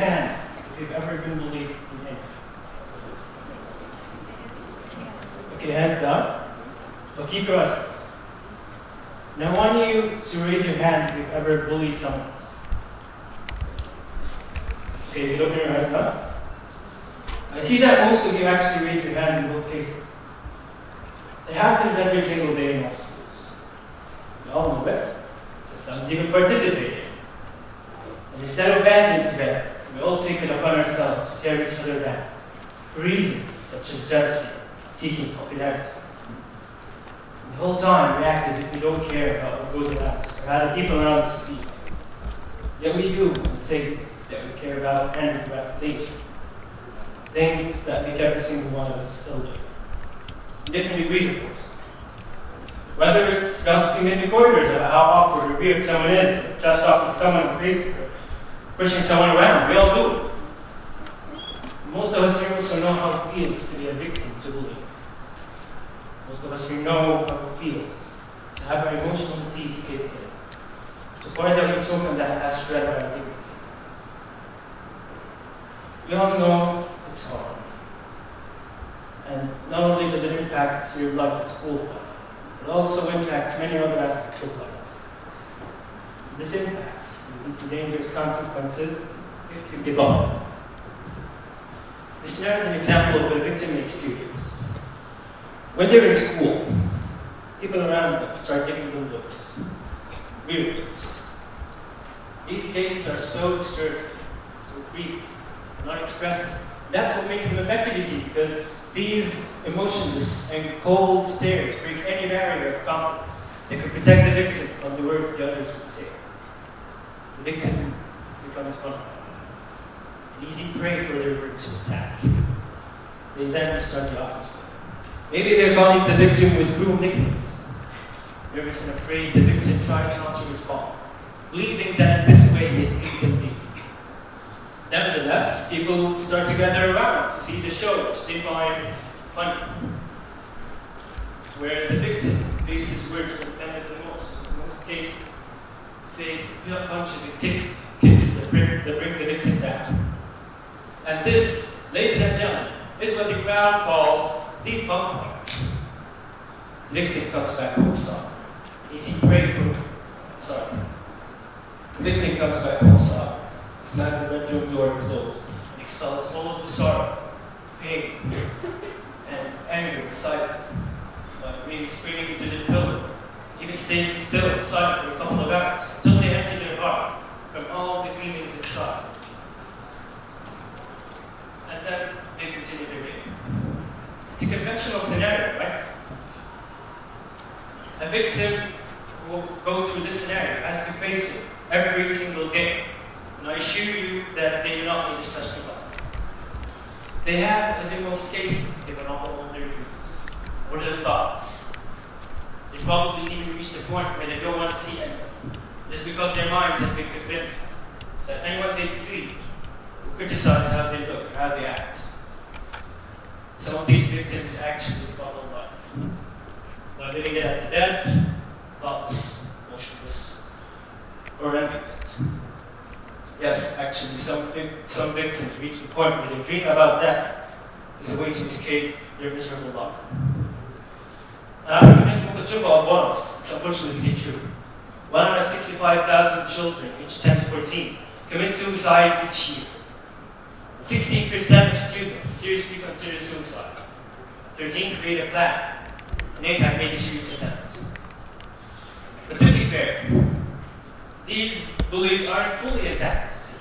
hand if you've ever been bullied in any. Okay, hands down. But keep your eyes closed. Now I want you to raise your hand if you've ever bullied someone else. Okay, you open your eyes now. I see that most of you actually raise your hand in both cases. It happens every single day in our schools. We all know it. Sometimes even participate. And instead of banding together, we all take it upon ourselves to tear each other down for reasons such as jealousy, seeking popularity. The whole time we act as if we don't care about what goes around us or how the people around us feel. Yet we do and say things that we care about and congratulations. Things that make every single one of us ill. In different degrees, of course. Whether it's gossiping in the corridors about how awkward or weird someone is, or just talking to someone on Facebook, or pushing someone around, we all do it. Most of us here also know how it feels to be a victim to bullying. Most of us here know how it feels to have our emotional teeth kicked in. So far that we choke on that last shred of our dignity. We all know it's hard. And not only does it impact your life at school, it also impacts many other aspects of life. This impact will lead to dangerous consequences if you give up. This now is an example of what a victim may experience. When they're in school, people around them start giving them looks, weird looks. These gazes are so disturbing, so creepy, not expressive. That's what makes them effective, you see, because these emotionless and cold stares break any barrier of confidence that could protect the victim from the words the others would say. The victim becomes vulnerable, an easy prey for their words to attack. They then start the offensive. Maybe they're calling the victim with cruel nicknames. Nervous and afraid, the victim tries not to respond, believing that in this way they lead them be. Nevertheless, people start to gather around to see the show, which they find funny. Where the victim faces words that offend the most, in most cases, face punches and kicks that bring the victim down. And this, ladies and gentlemen, is what the crowd calls the fun part. The victim comes back home sobbing. Easy prey for The victim comes back home sobbing. Slams the bedroom door closed and expels all of the sorrow, pain, and anger inside, maybe screaming into the pillow, even staying still inside for a couple of hours until they empty their heart from all the feelings inside. And then they continue their day. It's a conventional scenario, right? A victim who goes through this scenario has to face it every single day. And I assure you that they do not need a stressful life. They have, as in most cases, given up on their dreams or their thoughts. They probably even reached a point where they don't want to see anyone, just because their minds have been convinced that anyone they see will criticize how they look or how they act. Some of these victims actually follow life. While living it at the dead, thoughtless, motionless, or ambivalent. Yes, actually, some victims reach the point where they dream about death as a way to escape their miserable life. It's unfortunately true. 165,000 children, aged 10 to 14, commit suicide each year. 16% of students seriously consider suicide. 13 create a plan, and 8 have made a serious attempt. But to be fair, these bullies aren't fully antagonists.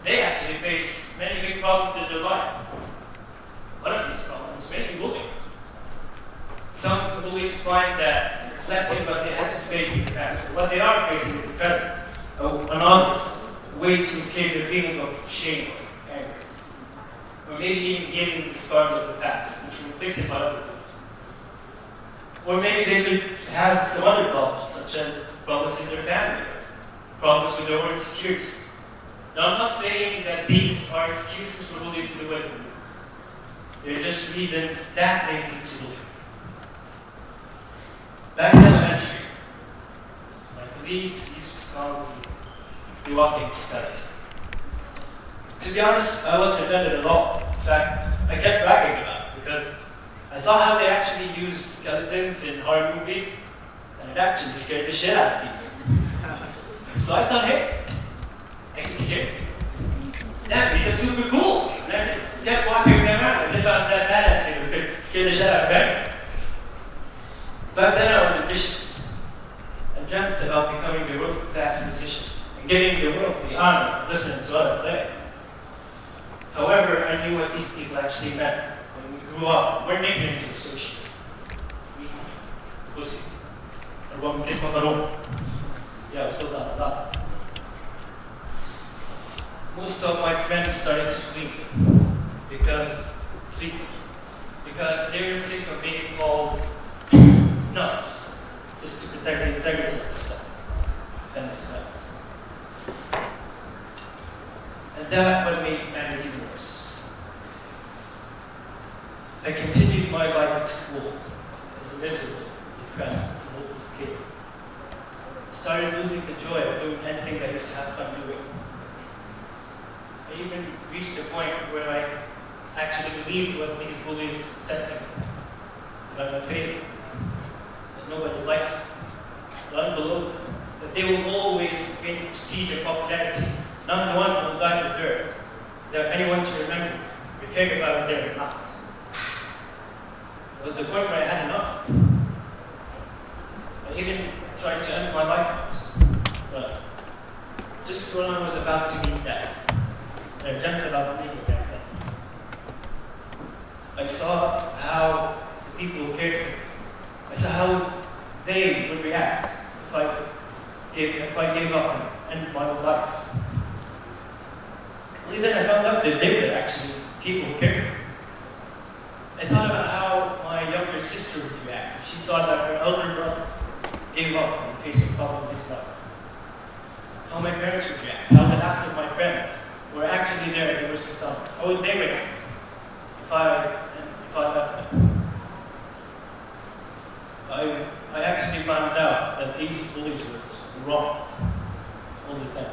They actually face many big problems in their life. One of these problems may be bullying. Some bullies find that reflecting what they had to face in the past, or what they are facing in the present, an honest way to escape the feeling of shame or anger, or maybe even healing the scars of the past, which were inflicted by other bullies. Or maybe they could have some other problems, such as problems in their family, problems with their own insecurities. Now, I'm not saying that these are excuses for bullies to do away from you. They're just reasons that they lead to bullying. Back in elementary, my colleagues used to call me the walking skeleton. to be honest, I wasn't offended at all. In fact, I kept bragging about it because I thought how they actually use skeletons in horror movies, and it actually scared the shit out of people. So I thought, hey, I can scare people. Damn, these are super cool. And I just kept walking them around as if I'm that badass kid who could scare the shit out of them. Back then I was ambitious. I dreamt about becoming a world-class musician and giving the world the honor of listening to other play. However, I knew what these people actually meant when we grew up. We're nicknames we associate. Weak, pussy, or what we kiss. Yeah, I still got a lot. Most of my friends started to flee because they were sick of being called nuts, just to protect the integrity of the stuff. Feminist left. And that what made matters even worse. I continued my life at school as a miserable, depressed, and hopeless kid. I started losing the joy of doing anything I used to have fun doing. I even reached a point where I actually believed what these bullies said to me. That I'm a failure. That nobody likes me. That I'm below. That they will always gain prestige or popularity. Not one will die in the dirt. Without anyone to remember me, or care if I was there or not. It was the point where I had enough. I even tried to end my life once. But just when I was about to meet death, I dreamt about leaving back then. I saw how the people who cared for me, I saw how they would react if I gave up and ended my own life. Only then I found out that they were actually people who cared for me. I thought about how my younger sister would react if she saw that her elder brother gave up and faced the problem of his life. How my parents would react, how the last of my friends were actually there at the worst of times. How would they react if I left them? I actually found out that these bullies' words were wrong. Only then.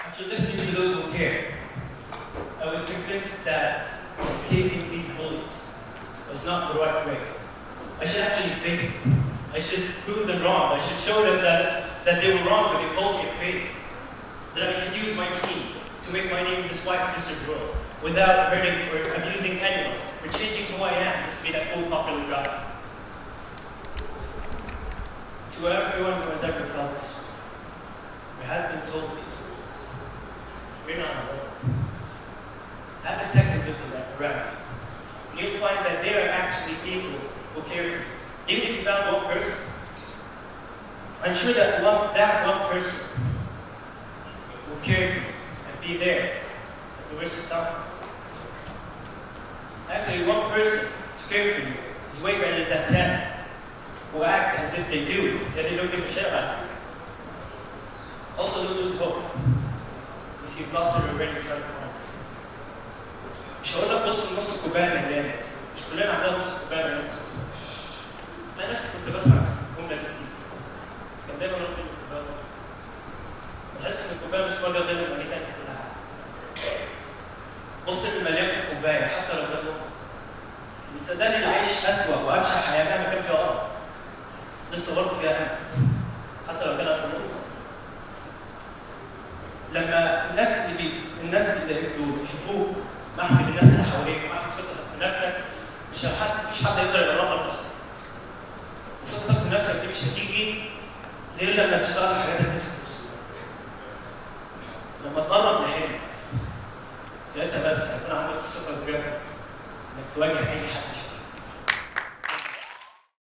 After listening to those who care, I was convinced that escaping these bullies was not the right way. I should actually face them. I should prove them wrong. I should show them that they were wrong when they called me a failure. That I could use my dreams to make my name in this white twisted world without hurting or abusing anyone or changing who I am just to be that cool popular guy. To everyone who has ever felt this way, or has been told these words, we're not alone. Have a second look around you. You'll find that there are actually people who care for you. Even if you found one person, I'm sure that one person will care for you and be there at the worst of times. Actually, one person to care for you is way better than 10 who act as if they do, yet they don't give a shit about you. Also, don't lose hope. If you've lost it already, try to find it. مش هقول لك بص لنص الكوبايه مليانه، مش كلنا عندنا نص الكوبايه مليانه. انا نفسي كنت بسمع الجمله دي كتير. بس كان دايما ربنا الكوبايه. بحس ان الكوبايه مش فاضيه غير لما نيجي ناكل كل حاجه. بص للمليان في الكوبايه حتى لو ده نقطه. صدقني العيش اسوء وابشع حياه مهما كان فيها قرف. لسه برضه فيها امل. حتى لو كان اكل نقطه. لما الناس اللي يشوفوك محمي بالناس اللي حواليك ومحمي ثقتك في نفسك مفيش حد يقدر يقرب لك اصلا. ثقتك في نفسك دي مش هتيجي غير لما تشتغل الحاجات اللي نفسك توصلها. لما تقرب لحلمك ساعتها بس هيكون عندك الثقه الكافيه انك تواجه اي حد.